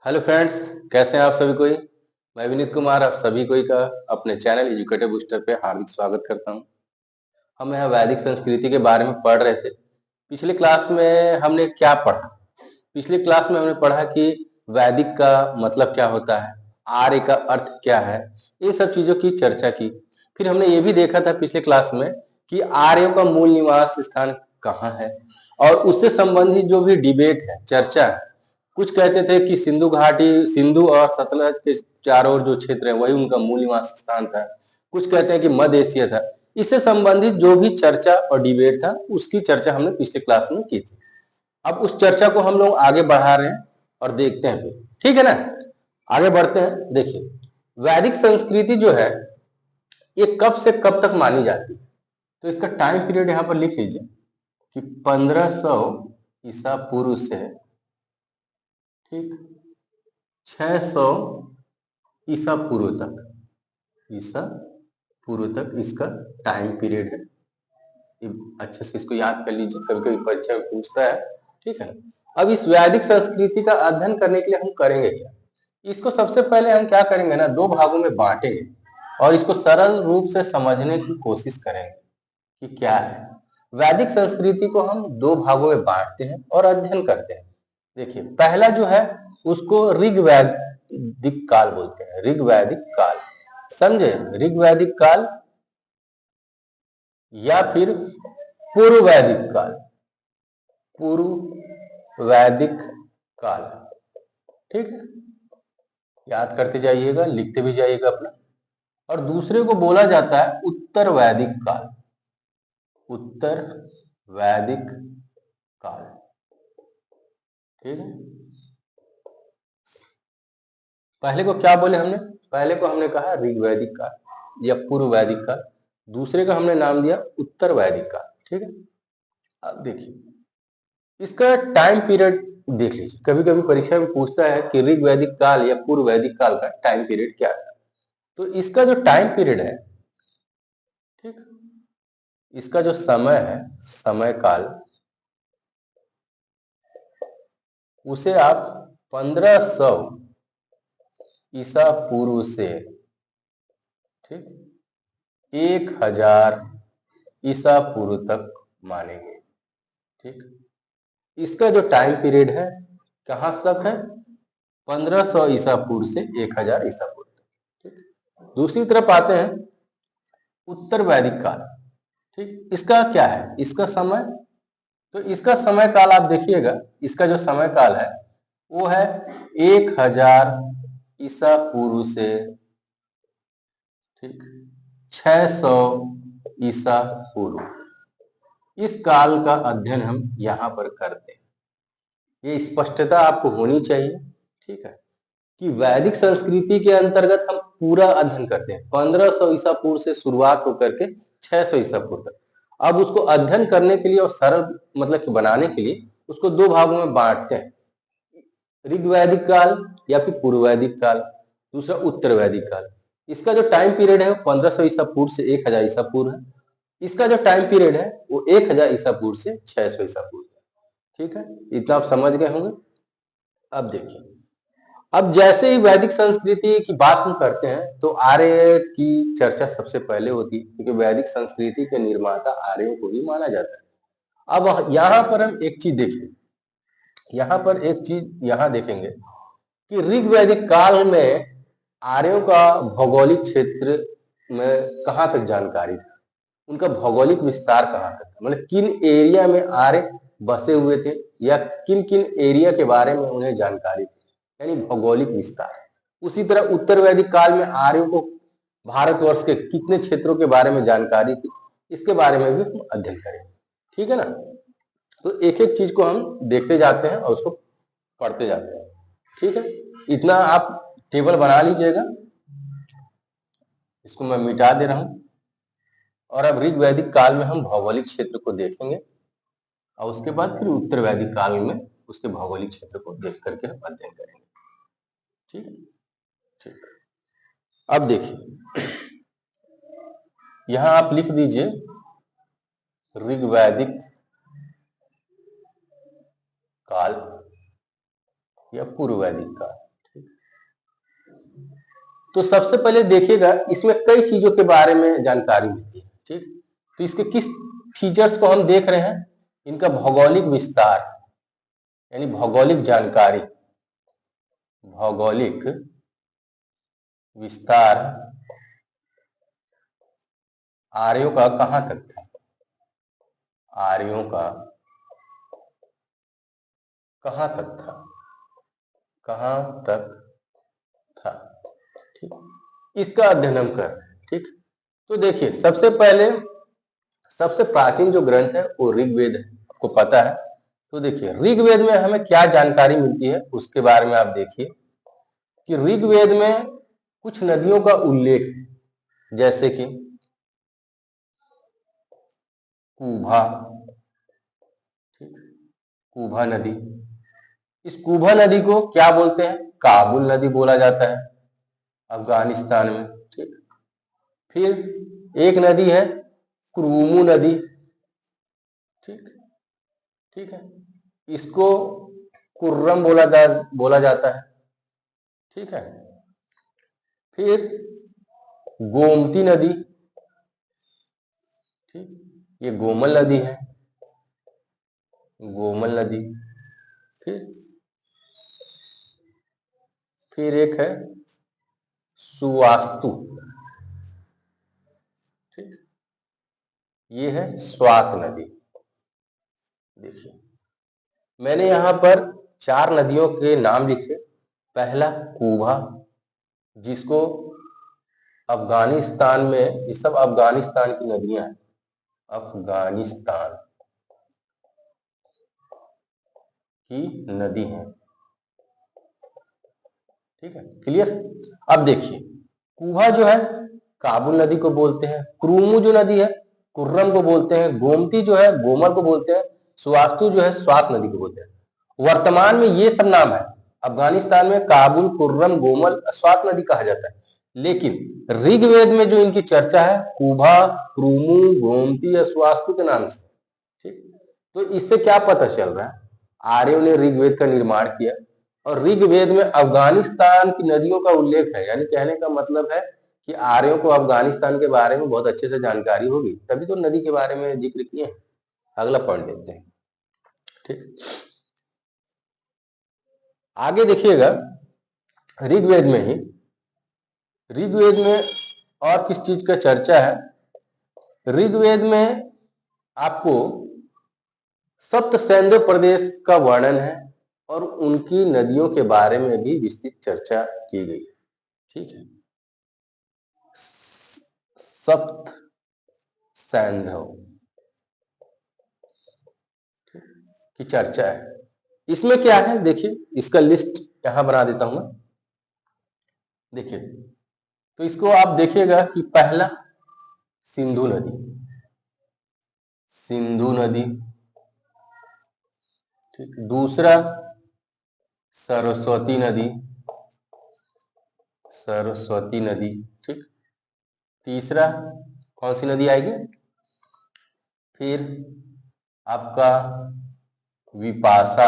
Hello friends, कैसे हैं आप सभी कोई। मैं विनीत कुमार आप सभी कोई का अपने चैनल एजुकेटिव बूस्टर पे हार्दिक स्वागत करता हूं। हम यहाँ वैदिक संस्कृति के बारे में पढ़ रहे थे। पिछले क्लास में हमने क्या पढ़ा? पिछली क्लास में हमने पढ़ा कि वैदिक का मतलब क्या होता है, आर्य का अर्थ क्या है, ये सब चीजों की चर्चा की। फिर हमने ये भी देखा था पिछले क्लास में कि आर्यों का मूल निवास स्थान कहाँ है, और उससे संबंधित जो भी डिबेट है, चर्चा है। कुछ कहते थे कि सिंधु घाटी, सिंधु और सतलज के चारों ओर जो क्षेत्र है वही उनका मूल निवास स्थान था। कुछ कहते हैं कि मध्य एशिया था। इससे संबंधित जो भी चर्चा और डिबेट था उसकी चर्चा हमने पिछले क्लास में की थी। अब उस चर्चा को हम लोग आगे बढ़ा रहे हैं और देखते हैं फिर, ठीक है ना। आगे बढ़ते हैं। देखिए, वैदिक संस्कृति जो है ये कब से कब तक मानी जाती है, तो इसका टाइम पीरियड यहाँ पर लिख लीजिए कि 1500 ईसा पूर्व से, ठीक, 600 ईसा पूर्व तक, ईसा पूर्व तक इसका टाइम पीरियड है। अच्छे से इसको याद कर लीजिए, कभी कभी परीक्षा में पूछता है, ठीक है ना। अब इस वैदिक संस्कृति का अध्ययन करने के लिए हम करेंगे क्या? इसको सबसे पहले हम क्या करेंगे ना, दो भागों में बांटेंगे और इसको सरल रूप से समझने की कोशिश करेंगे कि क्या है। वैदिक संस्कृति को हम दो भागों में बांटते हैं और अध्ययन करते हैं। देखिए, पहला जो है उसको ऋग्वैदिक काल बोलते हैं। ऋग्वैदिक काल, समझे? ऋग्वैदिक काल या फिर पूर्व वैदिक काल। पूर्व वैदिक काल, ठीक है। याद करते जाइएगा, लिखते भी जाइएगा अपना। और दूसरे को बोला जाता है उत्तर वैदिक काल। उत्तर वैदिक काल, ठीक है। पहले को क्या बोले हमने? पहले को हमने कहा ऋग्वैदिक काल या पूर्व वैदिक काल। दूसरे का हमने नाम दिया उत्तर वैदिक काल, ठीक है। अब देखिए, इसका टाइम पीरियड देख लीजिए। कभी कभी परीक्षा में पूछता है कि ऋग्वैदिक काल या पूर्व वैदिक काल का टाइम पीरियड क्या है। तो इसका जो टाइम पीरियड है, ठीक, इसका जो समय है, समय काल, उसे आप 1500 ईसा पूर्व से, ठीक, 1000 ईसा पूर्व तक मानेंगे, ठीक। इसका जो टाइम पीरियड है कहाँ तक है? 1500 ईसा पूर्व से 1000 ईसा पूर्व तक, ठीक। दूसरी तरफ आते हैं उत्तर वैदिक काल, ठीक। इसका क्या है? इसका समय, तो इसका समय काल आप देखिएगा, इसका जो समय काल है वो है 1000 ईसा पूर्व से, ठीक, 600 ईसा पूर्व। इस काल का अध्ययन हम यहाँ पर करते हैं। ये स्पष्टता आपको होनी चाहिए, ठीक है, कि वैदिक संस्कृति के अंतर्गत हम पूरा अध्ययन करते हैं। 1500 ईसा पूर्व से शुरुआत होकर के 600 ईसा पूर्व तक। अब उसको अध्ययन करने के लिए और सरल मतलब कि बनाने के लिए उसको दो भागों में बांटते हैं। ऋग्वैदिक काल या फिर पूर्व वैदिक काल, दूसरा उत्तर वैदिक काल। इसका जो टाइम पीरियड है 1500 ईसा पूर्व से 1000 ईसा पूर्व है। इसका जो टाइम पीरियड है वो 1000 ईसा पूर्व से 600 ईसा पूर्व है, ठीक है। इतना आप समझ गए होंगे। अब देखिए, अब जैसे ही वैदिक संस्कृति की बात हम करते हैं तो आर्य की चर्चा सबसे पहले होती है, क्योंकि वैदिक संस्कृति के निर्माता आर्यों को ही माना जाता है। अब यहाँ पर हम एक चीज देखें, यहाँ पर एक चीज यहाँ देखेंगे कि ऋग वैदिक काल में आर्यों का भौगोलिक क्षेत्र में कहाँ तक जानकारी था, उनका भौगोलिक विस्तार कहाँ तक था, मतलब किन एरिया में आर्य बसे हुए थे या किन किन एरिया के बारे में उन्हें जानकारी थी, यानी भौगोलिक विस्तार। उसी तरह उत्तर वैदिक काल में आर्यों को भारतवर्ष के कितने क्षेत्रों के बारे में जानकारी थी, इसके बारे में भी हम अध्ययन करेंगे, ठीक है ना। तो एक एक चीज को हम देखते जाते हैं और उसको पढ़ते जाते हैं, ठीक है। इतना आप टेबल बना लीजिएगा, इसको मैं मिटा दे रहा हूं। और अब ऋग वैदिक काल में हम भौगोलिक क्षेत्र को देखेंगे और उसके बाद फिर उत्तर वैदिक काल में उसके भौगोलिक क्षेत्र को देख करके हम अध्ययन करेंगे, ठीक है। ठीक, अब देखिए, यहां आप लिख दीजिए ऋग वैदिक काल या पूर्व वैदिक काल, तो सबसे पहले देखिएगा इसमें कई चीजों के बारे में जानकारी मिलती है। ठीक, तो इसके किस फीचर्स को हम देख रहे हैं, इनका भौगोलिक विस्तार यानी भौगोलिक जानकारी, भौगोलिक विस्तार आर्यों का कहां तक था, आर्यों का कहां तक था, कहां तक था। ठीक, इसका अध्ययन हम कर रहे हैं। ठीक, तो देखिए सबसे पहले सबसे प्राचीन जो ग्रंथ है वो ऋग्वेद है, आपको पता है। तो देखिए ऋग्वेद में हमें क्या जानकारी मिलती है उसके बारे में आप देखिए कि ऋग्वेद में कुछ नदियों का उल्लेख है, जैसे कि कुभा, ठीक, कुभा नदी। इस कुभा नदी को क्या बोलते हैं, काबुल नदी बोला जाता है अफगानिस्तान में। ठीक, फिर एक नदी है क्रूमू नदी। ठीक, ठीक है, इसको कुर्रम बोला जाता है। ठीक है, फिर गोमती नदी, ठीक, ये गोमल नदी है, गोमल नदी। फिर एक है सुवास्तु, ठीक, ये है स्वात नदी। देखिए मैंने यहां पर 4 नदियों के नाम लिखे। पहला कुभा, जिसको अफगानिस्तान में, ये सब अफगानिस्तान की नदियां हैं, अफगानिस्तान की नदी है। ठीक है, क्लियर। अब देखिए कुभा जो है काबुल नदी को बोलते हैं, क्रूमू जो नदी है कुर्रम को बोलते हैं, गोमती जो है गोमल को बोलते हैं, सुवास्तु जो है स्वात नदी को बोलते हैं। वर्तमान में ये सब नाम है, अफगानिस्तान में काबुल, कुर्रम, गोमल, स्वात नदी कहा जाता है। लेकिन ऋग्वेद में जो इनकी चर्चा है कुभा, क्रूमू, गोमती या स्वास्तु के नाम से। ठीक, तो इससे क्या पता चल रहा है, आर्यों ने ऋग्वेद का निर्माण किया और ऋग्वेद में अफगानिस्तान की नदियों का उल्लेख है, यानी कहने का मतलब है कि आर्यों को अफगानिस्तान के बारे में बहुत अच्छे से जानकारी होगी, तभी तो नदी के बारे में जिक्र किए हैं। अगला पॉइंट देखते हैं। ठीक, आगे देखिएगा ऋग्वेद में ही, ऋग्वेद में और किस चीज का चर्चा है, ऋग्वेद में आपको सप्त सैन्य प्रदेश का वर्णन है और उनकी नदियों के बारे में भी विस्तृत चर्चा की गई है। ठीक है, सप्त सैन्धव की चर्चा है। इसमें क्या है देखिए, इसका लिस्ट यहां बना देता हूं मैं। देखिए तो इसको आप देखिएगा कि पहला सिंधु नदी, सिंधु नदी। ठीक, दूसरा सरस्वती नदी, सरस्वती नदी। ठीक, तीसरा कौन सी नदी आएगी, फिर आपका विपाशा,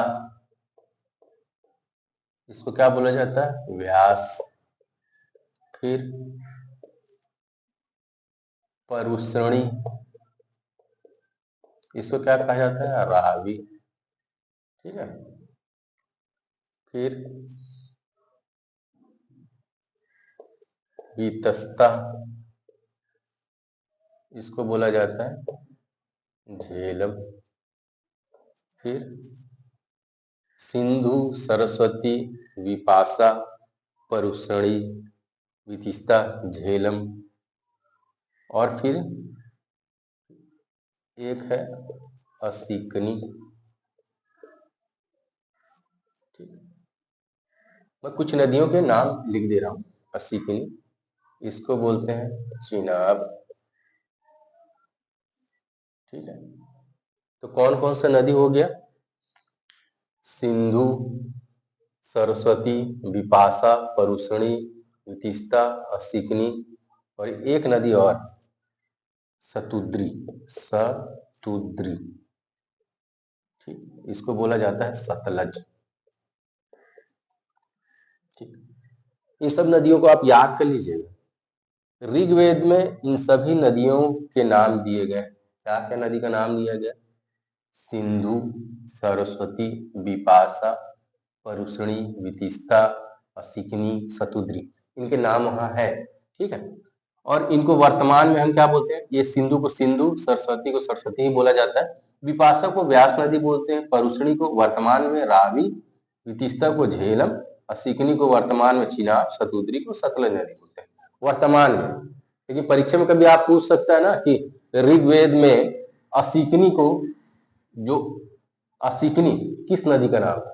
इसको क्या बोला जाता है, व्यास। फिर परुश्रणी, इसको क्या कहा जाता है, रावी। ठीक है, फिर वितस्ता, इसको बोला जाता है झेलम। फिर सिंधु, सरस्वती, विपाशा, परुश्रणी, वितिस्ता, झेलम। और फिर एक है असिकनी। ठीक, मैं कुछ नदियों के नाम लिख दे रहा हूं। असिकनी, इसको बोलते हैं चिनाब। ठीक है, तो कौन कौन सा नदी हो गया, सिंधु, सरस्वती, विपाशा, परुश्रणी, वितिस्ता, असिकनी और एक नदी और सतुद्री, सतुद्री। ठीक, इसको बोला जाता है सतलज। ठीक, इन सब नदियों को आप याद कर लीजिएगा। ऋग्वेद में इन सभी नदियों के नाम दिए गए। क्या क्या नदी का नाम दिया गया? सिंधु, सरस्वती, बिपाशा, परुष्णी, वितिस्ता, असिकनी, शतुद्री, इनके नाम वहां है। ठीक है, और इनको वर्तमान में हम क्या बोलते हैं? ये सिंधु को सिंधु, सरस्वती को सरस्वती ही बोला जाता है, विपाशा को व्यास नदी बोलते हैं, परुष्णी को वर्तमान में रावी, वितिस्ता को झेलम, असिकनी को वर्तमान में चिनाब, शतुद्री को सतलज नदी बोलते हैं वर्तमान में। लेकिन परीक्षा में कभी आप पूछ सकता है ना कि ऋग्वेद में असिकनी को, जो असिकनी किस नदी का नाम था?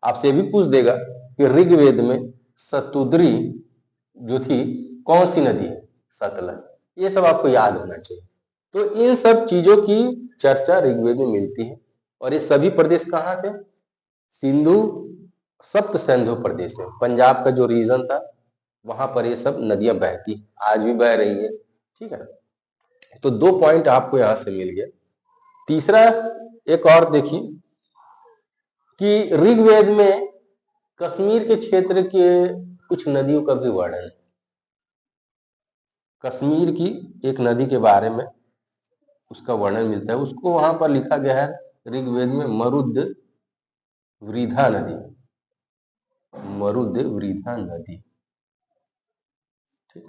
आपसे भी पूछ देगा कि ऋग्वेद में शतुद्री जो थी कौन सी नदी है? सतलज। ये सब आपको याद होना चाहिए। तो इन सब चीजों की चर्चा ऋग्वेद में मिलती है। और ये सभी प्रदेश कहाँ थे? सिंधु सप्त सिंधु प्रदेश में, पंजाब का जो रीजन था वहां पर ये सब नदियां बहती, आज भी बह रही है। ठीक है, तो 2 पॉइंट आपको यहां से मिल गया। तीसरा एक और देखिए कि ऋग्वेद में कश्मीर के क्षेत्र के कुछ नदियों का भी वर्णन है। कश्मीर की एक नदी के बारे में उसका वर्णन मिलता है, उसको वहां पर लिखा गया है ऋग्वेद में मरुद वृद्धा नदी, मरुद वृद्धा नदी। ठीक,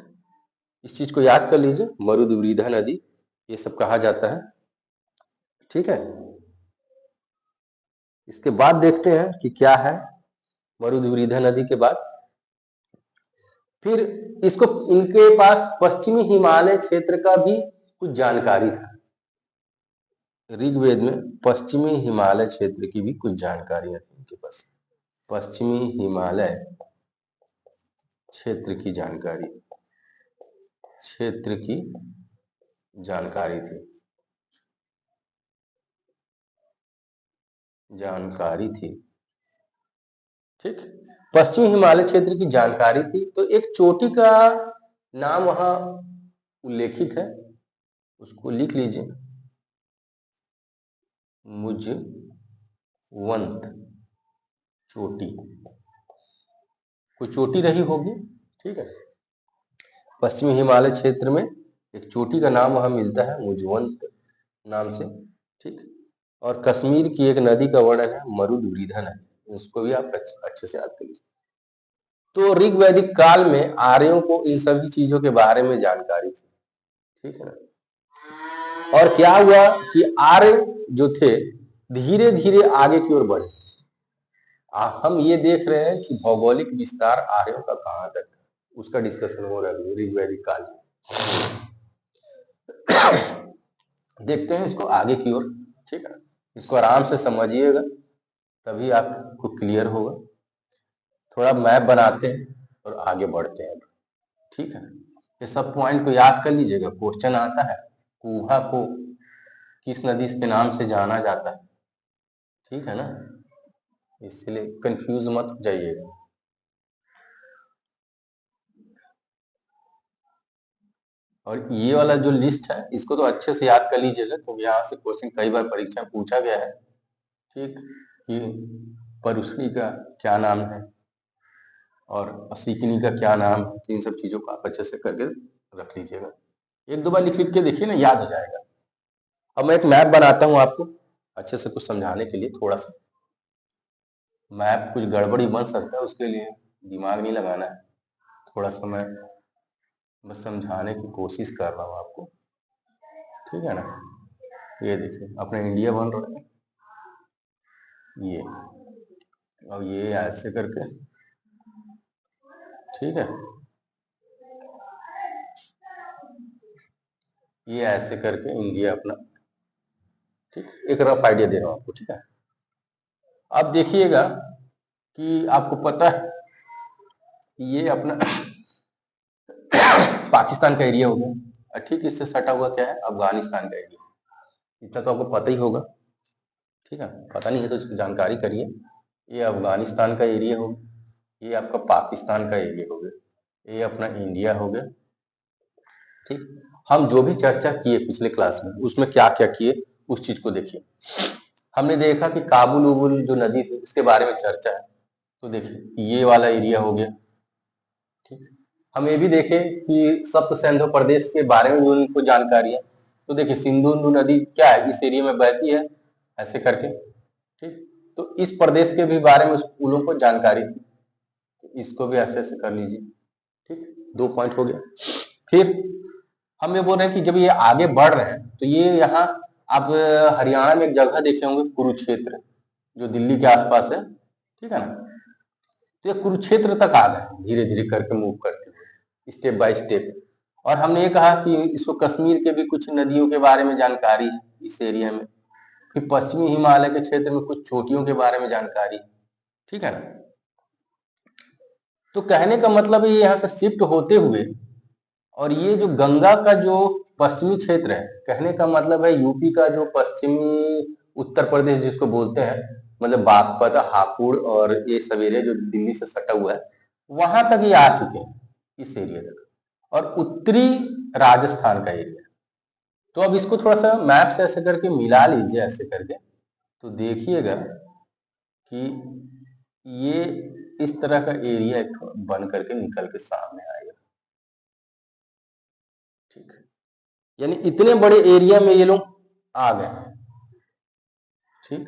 इस चीज को याद कर लीजिए, मरुद वृद्धा नदी ये सब कहा जाता है। ठीक है, इसके बाद देखते हैं कि क्या है मरुद वृद्धा नदी के बाद। फिर इसको, इनके पास पश्चिमी हिमालय क्षेत्र का भी कुछ जानकारी था। ऋग्वेद में पश्चिमी हिमालय क्षेत्र की भी कुछ जानकारियां थी इनके पास। पश्चिमी हिमालय क्षेत्र की जानकारी, क्षेत्र की जानकारी थी, जानकारी थी। ठीक, पश्चिमी हिमालय क्षेत्र की जानकारी थी। तो एक चोटी का नाम वहां उल्लेखित है, उसको लिख लीजिए, मुजवंत चोटी। कोई चोटी रही होगी। ठीक है, पश्चिमी हिमालय क्षेत्र में एक चोटी का नाम वहां मिलता है मुजवंत नाम से। ठीक, और कश्मीर की एक नदी का वर्णन है मरुद वृद्धा नदी, इसको भी आप अच्छे से याद कर लीजिए। तो ऋग्वैदिक काल में आर्यों को इन सभी चीजों के बारे में जानकारी थी। ठीक है ना, और क्या हुआ कि आर्य जो थे धीरे धीरे आगे की ओर बढ़े। हम ये देख रहे हैं कि भौगोलिक विस्तार आर्यों का कहां तक है, उसका डिस्कशन हो रहा है ऋग्वैदिक काल में। देखते हैं इसको आगे की ओर। ठीक है, इसको आराम से समझिएगा तभी आपको क्लियर होगा। थोड़ा मैप बनाते हैं और आगे बढ़ते हैं। ठीक है, ये सब पॉइंट को याद कर लीजिएगा, क्वेश्चन आता है कुहा को किस नदी के नाम से जाना जाता है। ठीक है ना, इसलिए कंफ्यूज मत हो जाइएगा। और ये वाला जो लिस्ट है इसको तो अच्छे से याद कर लीजिएगा, क्योंकि यहाँ से क्वेश्चन कई बार परीक्षा में पूछा गया है। ठीक, कि परुष्णी का क्या नाम है और असिकनी का क्या नाम है, इन सब चीजों को आप अच्छे से करके रख लीजिएगा। 1-2 बार लिख लिख के देखिए ना, याद हो जाएगा। अब मैं एक मैप बनाता हूँ आपको अच्छे से कुछ समझाने के लिए। थोड़ा सा मैप कुछ गड़बड़ी बन सकता है, उसके लिए दिमाग नहीं लगाना है। थोड़ा सा मैं बस समझाने की कोशिश कर रहा हूँ आपको। ठीक है ना, ये देखिए अपना इंडिया बन रहा है, ये और ये ऐसे करके। ठीक है, ये ऐसे करके इंडिया अपना। ठीक, एक रफ आइडिया दे रहा हूँ आपको। ठीक है, अब देखिएगा कि आपको पता है कि ये अपना पाकिस्तान का एरिया हो गया। ठीक, इससे सटा हुआ क्या है? अफगानिस्तान का एरिया। इतना तो आपको पता ही होगा। ठीक है, पता नहीं है तो इसकी जानकारी करिए। ये अफगानिस्तान का एरिया हो गया, ये आपका पाकिस्तान का एरिया हो गया, ये अपना इंडिया हो गया। ठीक, हम जो भी चर्चा किए पिछले क्लास में उसमें क्या क्या किए उस चीज को देखिए। हमने देखा कि काबुल उबुल जो नदी थी उसके बारे में चर्चा है। तो देखिए ये वाला एरिया हो गया, ठीक, हम ये भी देखें कि सप्त सिंधु प्रदेश के बारे में भी उनको जानकारी है। तो देखिए सिंधु नदी क्या है, इस एरिया में बहती है ऐसे करके। ठीक, तो इस प्रदेश के भी बारे में उन लोगों को जानकारी थी, तो इसको भी ऐसे ऐसे कर लीजिए। ठीक, 2 पॉइंट हो गया। फिर हम ये बोल रहे हैं कि जब ये आगे बढ़ रहे हैं तो ये यहाँ आप हरियाणा में एक जगह देखे होंगे कुरुक्षेत्र, जो दिल्ली के आसपास है, ठीक है ना। तो ये कुरुक्षेत्र तक आ गए धीरे धीरे करके मूव करते हुए, स्टेप बाय स्टेप। और हमने ये कहा कि इसको कश्मीर के भी कुछ नदियों के बारे में जानकारी है इस एरिया में। फिर पश्चिमी हिमालय के क्षेत्र में कुछ चोटियों के बारे में जानकारी, ठीक है ना। तो कहने का मतलब ये यहाँ से शिफ्ट होते हुए, और ये जो गंगा का जो पश्चिमी क्षेत्र है, कहने का मतलब है यूपी का जो पश्चिमी उत्तर प्रदेश जिसको बोलते हैं, मतलब बागपत, हापुड़ और ये सब एरिया जो दिल्ली से सटा हुआ है, वहां तक ये आ चुके हैं इस एरिया तक, और उत्तरी राजस्थान का एरिया। तो अब इसको थोड़ा सा मैप से ऐसे करके मिला लीजिए ऐसे करके, तो देखिएगा कि ये इस तरह का एरिया एक बन करके निकल के सामने आएगा। ठीक है, यानी इतने बड़े एरिया में ये लोग आ गए हैं। ठीक,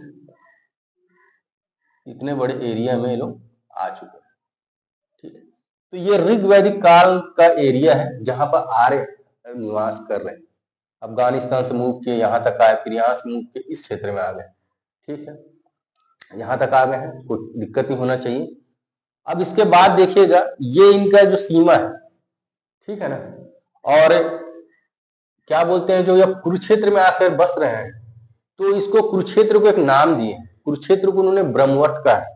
इतने बड़े एरिया में ये लोग आ चुके हैं। ठीक है, तो ये ऋग वैदिक काल का एरिया है जहां पर आर्य निवास कर रहे हैं। अफगानिस्तान से मूव किए, यहाँ तक आए, फिर यहाँ से मूव किए, इस क्षेत्र में आ गए। ठीक है, यहाँ तक आ गए हैं, कोई दिक्कत नहीं होना चाहिए। अब इसके बाद देखिएगा ये इनका जो सीमा है, ठीक है ना, और क्या बोलते हैं, जो ये कुरुक्षेत्र में आकर बस रहे हैं, तो इसको कुरुक्षेत्र को एक नाम दिए हैं। कुरुक्षेत्र को उन्होंने ब्रह्मवर्त कहा है।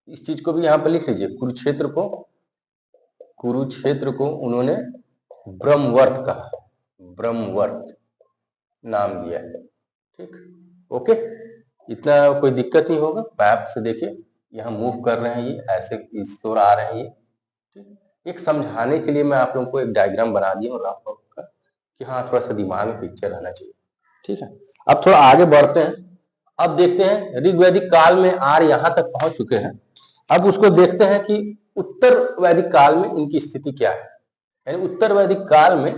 इस चीज को भी यहाँ पर लिख लीजिए, कुरुक्षेत्र को उन्होंने ब्रह्मवर्त कहा, ब्रह्मवर्त नाम दिया है। ठीक, ओके, इतना कोई दिक्कत नहीं होगा। मैप से देखिए यहाँ मूव कर रहे हैं, ये ऐसे इस तरह आ रहे हैं ये। ठीक, एक समझाने के लिए मैं आप लोगों को एक डायग्राम बना दिया हूँ रफ का, कि हाँ थोड़ा सा दिमाग में पिक्चर रहना चाहिए। ठीक है, अब थोड़ा आगे बढ़ते हैं। अब देखते हैं ऋग वैदिक काल में आर्य यहाँ तक पहुंच चुके हैं। अब उसको देखते हैं कि उत्तर वैदिक काल में इनकी स्थिति क्या है, यानी उत्तर वैदिक काल में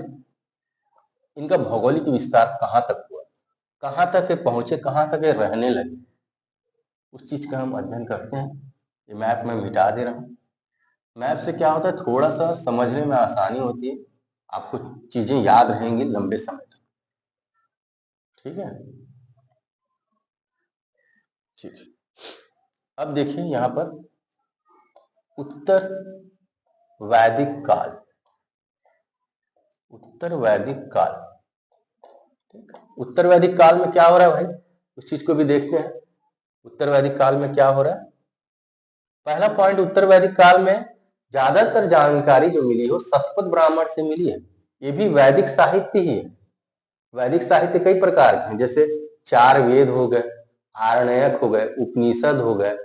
इनका भौगोलिक विस्तार कहाँ तक हुआ, कहाँ तक पहुंचे, कहाँ तक रहने लगे, उस चीज का हम अध्ययन करते हैं। ये मैप में मिटा दे रहा हूं। मैप से क्या होता है, थोड़ा सा समझने में आसानी होती है, आपको चीजें याद रहेंगी लंबे समय तक। ठीक है, ठीक। अब देखिए यहां पर उत्तर वैदिक काल, उत्तर वैदिक काल। ठीक, उत्तर वैदिक काल में क्या हो रहा है भाई, उस चीज को भी देखते हैं। उत्तर वैदिक काल में क्या हो रहा है। पहला पॉइंट, उत्तर वैदिक काल में ज्यादातर जानकारी जो मिली हो शतपथ ब्राह्मण से मिली है। ये भी वैदिक साहित्य ही है। वैदिक साहित्य कई प्रकार के हैं, जैसे 4 वेद हो गए, आरण्यक हो गए, उपनिषद हो गए,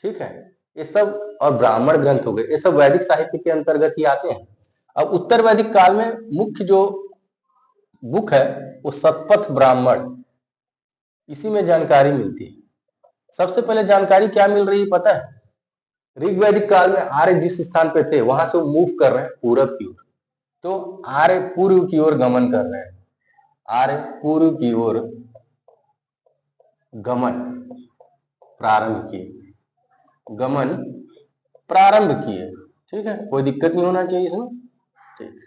ठीक है, ये सब, और ब्राह्मण ग्रंथ हो गए, ये सब वैदिक साहित्य के अंतर्गत ही आते हैं। अब उत्तर वैदिक काल में मुख्य जो बुक है वो शतपथ ब्राह्मण, इसी में जानकारी मिलती है। सबसे पहले जानकारी क्या मिल रही है पता है, ऋग वैदिक काल में आर्य जिस स्थान पे थे वहां से वो मूव कर रहे हैं पूरब की ओर, तो आर्य पूर्व की ओर गमन कर रहे हैं, आर्य पूर्व की ओर गमन प्रारंभ किए, गमन प्रारंभ किए। ठीक है, कोई दिक्कत नहीं होना चाहिए इसमें। ठीक,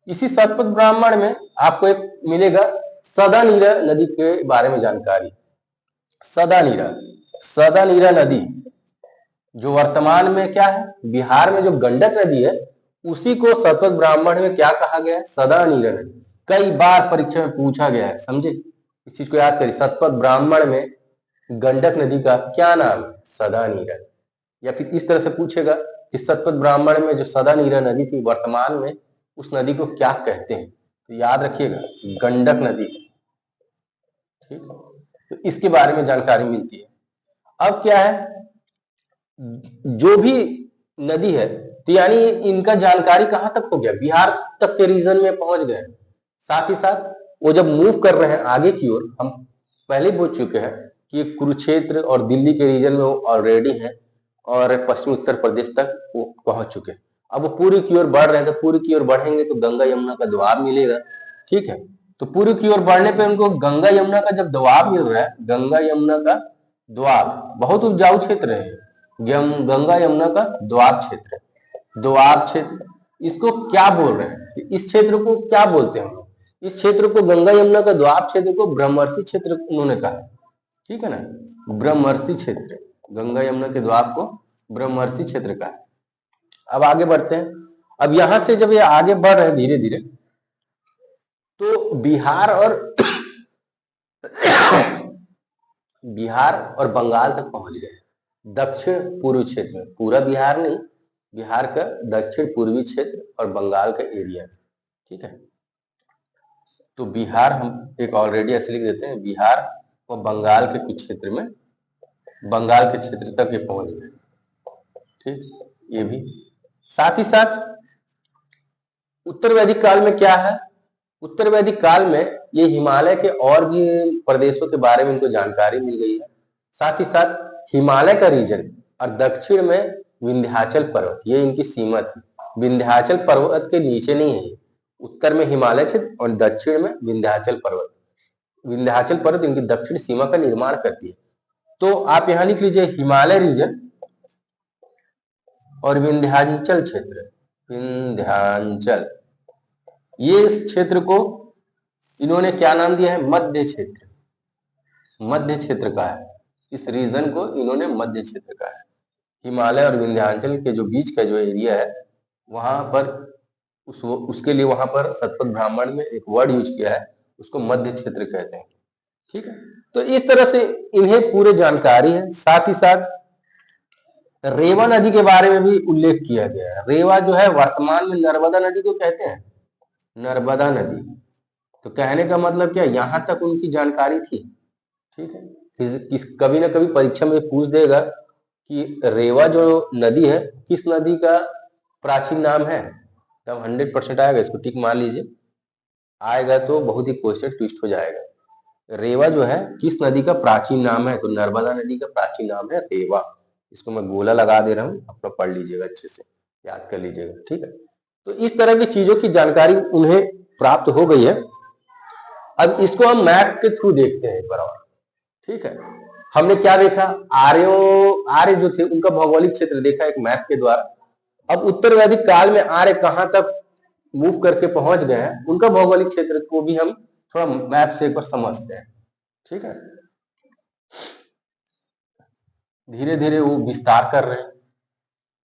इसी शतपथ ब्राह्मण में आपको एक मिलेगा सदानीरा नदी के बारे में जानकारी। सदानीरा नदी जो वर्तमान में क्या है, बिहार में जो गंडक नदी है, उसी को शतपथ ब्राह्मण में क्या कहा गया है, सदानीरा नदी। कई बार परीक्षा में पूछा गया है, समझे, इस चीज को याद करिए। शतपथ ब्राह्मण में गंडक नदी का क्या नाम है, सदानीरा। या फिर इस तरह से पूछेगा कि शतपथ ब्राह्मण में जो सदानीरा नदी थी वर्तमान में उस नदी को क्या कहते हैं, तो याद रखिएगा गंडक नदी। ठीक, तो इसके बारे में जानकारी मिलती है। अब क्या है, जो भी नदी है, तो यानी इनका जानकारी कहां तक हो गया, बिहार तक के रीजन में पहुंच गए। साथ ही साथ वो जब मूव कर रहे हैं आगे की ओर, हम पहले बोल चुके हैं कि कुरुक्षेत्र और दिल्ली के रीजन में वो ऑलरेडी है, और पश्चिम उत्तर प्रदेश तक वो पहुंच चुके हैं। अब वो पूर्व की ओर बढ़ रहे हैं, तो पूर्व की ओर बढ़ेंगे तो गंगा यमुना का दोआब मिलेगा। ठीक है, तो पूर्व की ओर बढ़ने पे उनको गंगा यमुना का जब दोआब मिल रहा है, गंगा यमुना का दोआब, बहुत उपजाऊ क्षेत्र है गंगा यमुना का दोआब क्षेत्र, दोआब क्षेत्र, इसको क्या बोल रहे हैं कि इस क्षेत्र को क्या बोलते हैं हम लोग? इस क्षेत्र को, गंगा यमुना का दोआब क्षेत्र को ब्रह्मर्षि क्षेत्र उन्होंने कहा है। ठीक है ना, ब्रह्मर्षि क्षेत्र, गंगा यमुना के दोआब को ब्रह्मर्षि क्षेत्र का है। अब आगे बढ़ते हैं। अब यहां से जब ये आगे बढ़ रहे हैं धीरे धीरे, तो बिहार और बिहार और बंगाल तक पहुंच गए, दक्षिण पूर्वी क्षेत्र में, पूरा बिहार नहीं, बिहार का दक्षिण पूर्वी क्षेत्र और बंगाल का एरिया। ठीक है, तो बिहार हम एक ऑलरेडी ऐसे लिख देते हैं, बिहार और बंगाल के कुछ क्षेत्र में, बंगाल के क्षेत्र तक ये पहुंच गए। ठीक, ये भी साथ ही साथ उत्तर वैदिक काल में क्या है, उत्तर वैदिक काल में ये हिमालय के और भी प्रदेशों के बारे में इनको जानकारी मिल गई है। साथ ही साथ हिमालय का रीजन और दक्षिण में विंध्याचल पर्वत, ये इनकी सीमा थी। विंध्याचल पर्वत के नीचे नहीं है, उत्तर में हिमालय क्षेत्र और दक्षिण में विंध्याचल पर्वत, विंध्याचल पर्वत इनकी दक्षिण सीमा का निर्माण करती है। तो आप यहां लिख लीजिए हिमालय रीजन और विंध्याचल क्षेत्र, विंध्याचल, ये इस क्षेत्र को इन्होंने क्या नाम दिया है, मध्य क्षेत्र, मध्य क्षेत्र का है। इस रीजन को इन्होंने मध्य क्षेत्र का है। हिमालय और विंध्याचल के जो बीच का जो एरिया है, वहां पर उसके लिए वहां पर शतपथ ब्राह्मण में एक वर्ड यूज किया है, उसको मध्य क्षेत्र कहते हैं। ठीक है, तो इस तरह से इन्हें पूरे जानकारी है। साथ ही साथ रेवा नदी के बारे में भी उल्लेख किया गया है। रेवा जो है वर्तमान में नर्मदा नदी को कहते हैं, नर्मदा नदी। तो कहने का मतलब क्या, यहां तक उनकी जानकारी थी। ठीक है, कभी ना कभी परीक्षा में पूछ देगा कि रेवा जो नदी है किस नदी का प्राचीन नाम है, तब 100% आएगा, इसको टिक मार लीजिए, आएगा तो बहुत ही क्वेश्चन ट्विस्ट हो जाएगा। रेवा जो है किस नदी का प्राचीन नाम है, तो नर्मदा नदी का प्राचीन नाम है रेवा। इसको मैं गोला लगा दे रहा हूँ, अपना पढ़ लीजिएगा, अच्छे से याद कर लीजिएगा। ठीक है, तो इस तरह की चीजों की जानकारी उन्हें प्राप्त हो गई है। अब इसको हम मैप के थ्रू देखते हैं एक बार और। ठीक है, हमने क्या देखा, आर्य जो थे उनका भौगोलिक क्षेत्र देखा एक मैप के द्वारा। अब उत्तर वैदिक काल में आर्य कहां तक मूव करके पहुंच गए हैं, उनका भौगोलिक क्षेत्र को भी हम थोड़ा मैप से एक बार समझते हैं। ठीक है, धीरे धीरे वो विस्तार कर रहे हैं,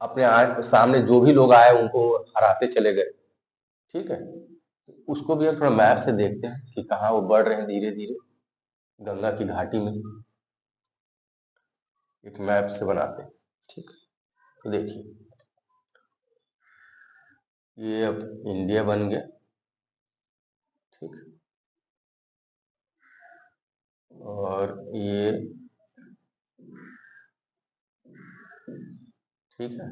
अपने सामने जो भी लोग आए उनको हराते चले गए। ठीक है, उसको भी हम थोड़ा मैप से देखते हैं कि कहाँ वो बढ़ रहे हैं धीरे धीरे गंगा की घाटी में, एक मैप से बनाते हैं। ठीक है, तो देखिए ये अब इंडिया बन गया। ठीक, और ये, ठीक है,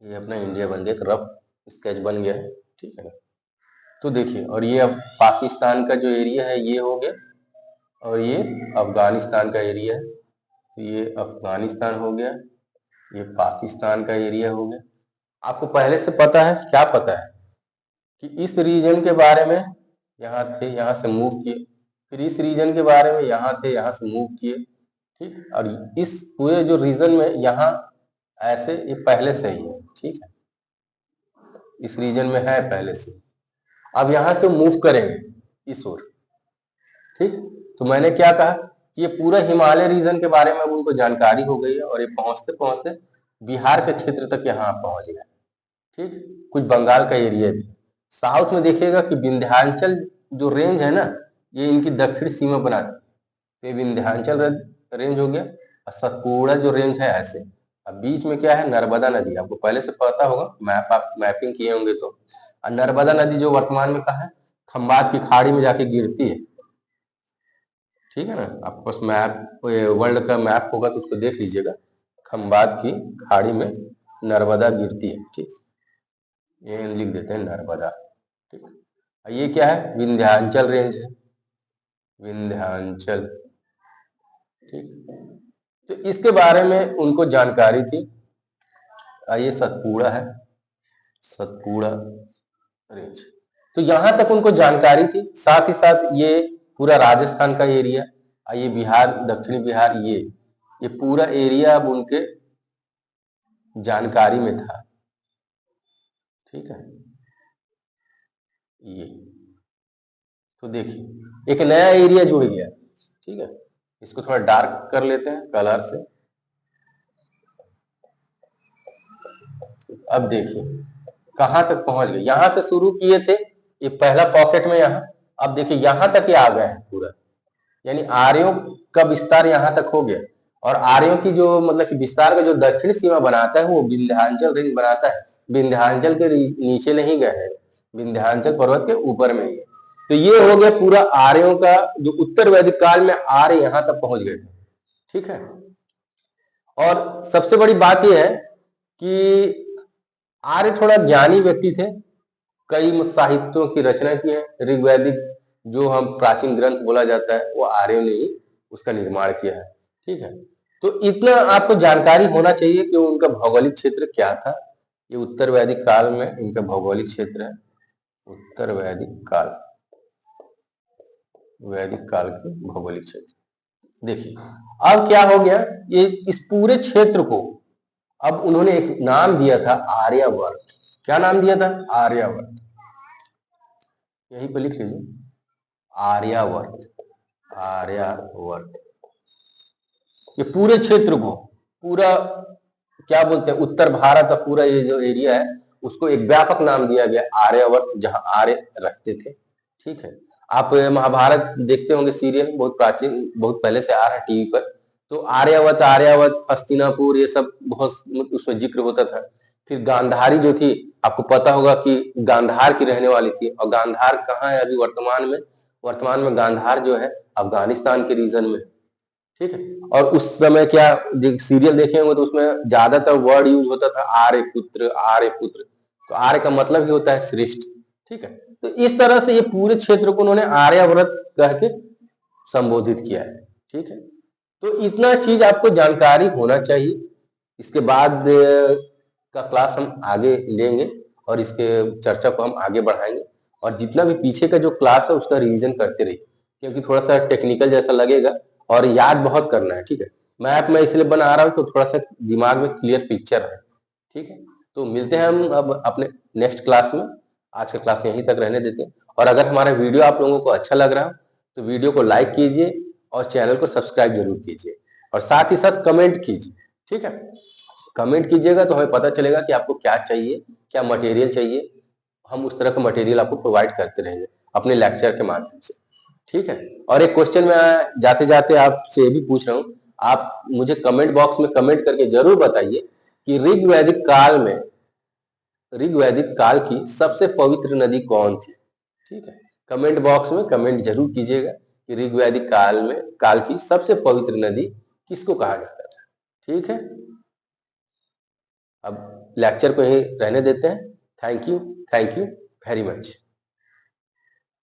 ये अपना इंडिया बन गया, एक रफ स्केच बन गया है। ठीक है ना, तो देखिए, और ये अब पाकिस्तान का जो एरिया है ये हो गया, और ये अफगानिस्तान का एरिया है, तो ये अफगानिस्तान हो गया, ये पाकिस्तान का एरिया हो गया। आपको पहले से पता है, क्या पता है कि इस रीजन के बारे में, यहाँ थे, यहाँ से मूव किए, फिर इस रीजन के बारे में यहाँ थे, यहाँ से मूव किए। ठीक, और इस पूरे जो रीजन में यहाँ ऐसे ये पहले से ही है। ठीक है, इस रीजन में है पहले से, अब यहाँ से मूव करेंगे इस ओर। ठीक, तो मैंने क्या कहा कि ये पूरा हिमालय रीजन के बारे में अब उनको जानकारी हो गई है, और ये पहुंचते पहुंचते बिहार के क्षेत्र तक यहाँ पहुंच गए। ठीक, कुछ बंगाल का एरिया भी, साउथ में देखिएगा कि विंध्याचल जो रेंज है ना, ये इनकी दक्षिण सीमा बनाती है, तो ये विंध्याचल रेंज हो गया, और सतपुड़ा जो रेंज है ऐसे। अब बीच में क्या है, नर्मदा नदी, आपको पहले से पता होगा, मैप आप मैपिंग किए होंगे तो। और नर्मदा नदी जो वर्तमान में कहा है, खंबात की खाड़ी में जाके गिरती है। ठीक है ना, आपके पास मैप, वर्ल्ड का मैप होगा तो उसको देख लीजिएगा, खंबात की खाड़ी में नर्मदा गिरती है। ठीक, ये लिख देते हैं नर्मदा। ठीक, ये क्या है, विंध्याचल रेंज है, विंध्याचल। ठीक। तो इसके बारे में उनको जानकारी थी। ये सतपुड़ा है, सतपुड़ा रेंज, तो यहाँ तक उनको जानकारी थी। साथ ही साथ ये पूरा राजस्थान का एरिया, ये बिहार, दक्षिणी बिहार, ये पूरा एरिया अब उनके जानकारी में था। ठीक है, ये तो देखिए एक नया एरिया जुड़ गया। ठीक है, इसको थोड़ा डार्क कर लेते हैं कलर से। अब देखिए कहां तक पहुंच गए। यहां से शुरू किए थे, ये पहला पॉकेट में यहाँ, अब देखिए यहां तक ये आ गए हैं पूरा, यानी आर्यों का विस्तार यहां तक हो गया। और आर्यों की जो मतलब कि विस्तार का जो दक्षिणी सीमा बनाता है वो विंध्याचल रेंज बनाता है। विंध्याचल के नीचे नहीं गए हैं, विंध्याचल पर्वत के ऊपर में ही है। तो ये हो गया पूरा आर्यों का, जो उत्तर वैदिक काल में आर्य यहां तक पहुंच गए थे। ठीक है, और सबसे बड़ी बात यह है कि आर्य थोड़ा ज्ञानी व्यक्ति थे, कई साहित्यों की रचना की है। ऋग्वैदिक जो हम प्राचीन ग्रंथ बोला जाता है वो आर्यों ने ही उसका निर्माण किया है। ठीक है, तो इतना आपको जानकारी होना चाहिए कि उनका भौगोलिक क्षेत्र क्या था। ये उत्तर वैदिक काल में इनका भौगोलिक क्षेत्र है, उत्तर वैदिक काल, वैदिक काल के भौगोलिक क्षेत्र। देखिए अब क्या हो गया, ये इस पूरे क्षेत्र को अब उन्होंने एक नाम दिया था आर्यावर्त। क्या नाम दिया था? आर्यावर्त। यहीं पर लिख लीजिए, आर्यावर्त, आर्यावर्त। ये पूरे क्षेत्र को, पूरा क्या बोलते हैं, उत्तर भारत का पूरा ये जो एरिया है उसको एक व्यापक नाम दिया गया आर्यावर्त, जहां आर्य रहते थे। ठीक है, आप महाभारत देखते होंगे सीरियल, बहुत प्राचीन, बहुत पहले से आ रहा है टीवी पर। तो आर्यावर्त, आर्यावर्त, हस्तिनापुर, ये सब बहुत उसमें जिक्र होता था। फिर गांधारी जो थी, आपको पता होगा कि गांधार की रहने वाली थी। और गांधार कहाँ है अभी वर्तमान में? वर्तमान में गांधार जो है अफगानिस्तान के रीजन में। ठीक है, और उस समय क्या सीरियल देखे होंगे तो उसमें ज्यादातर वर्ड यूज होता था आर्य पुत्र, आर्य पुत्र। तो आर्य का मतलब ही होता है श्रेष्ठ। ठीक है, तो इस तरह से ये पूरे क्षेत्र को उन्होंने आर्यावर्त कह के संबोधित किया है। ठीक है, तो इतना चीज आपको जानकारी होना चाहिए। इसके बाद का क्लास हम आगे लेंगे और इसके चर्चा को हम आगे बढ़ाएंगे। और जितना भी पीछे का जो क्लास है उसका रिवीजन करते रहिए, क्योंकि थोड़ा सा टेक्निकल जैसा लगेगा और याद बहुत करना है। ठीक है, मैप मैं इसलिए बना रहा हूँ तो थोड़ा सा दिमाग में क्लियर पिक्चर है। ठीक है, तो मिलते हैं हम अब अपने नेक्स्ट क्लास में। आज का क्लास यहीं तक रहने देते हैं। और अगर हमारा वीडियो आप लोगों को अच्छा लग रहा हो तो वीडियो को लाइक कीजिए और चैनल को सब्सक्राइब जरूर कीजिए, और साथ ही साथ कमेंट कीजिए। ठीक है, कमेंट कीजिएगा तो हमें पता चलेगा कि आपको क्या चाहिए, क्या मटेरियल चाहिए। हम उस तरह का मटेरियल आपको प्रोवाइड करते रहेंगे अपने लेक्चर के माध्यम से। ठीक है, और एक क्वेश्चन मैं जाते जाते आपसे भी पूछ रहा हूँ, आप मुझे कमेंट बॉक्स में कमेंट करके जरूर बताइए कि ऋग्वैदिक काल की सबसे पवित्र नदी कौन थी। ठीक है, कमेंट बॉक्स में कमेंट जरूर कीजिएगा कि ऋग्वैदिक काल की सबसे पवित्र नदी किसको कहा जाता था। ठीक है, अब लेक्चर को यही रहने देते हैं। Thank you very much.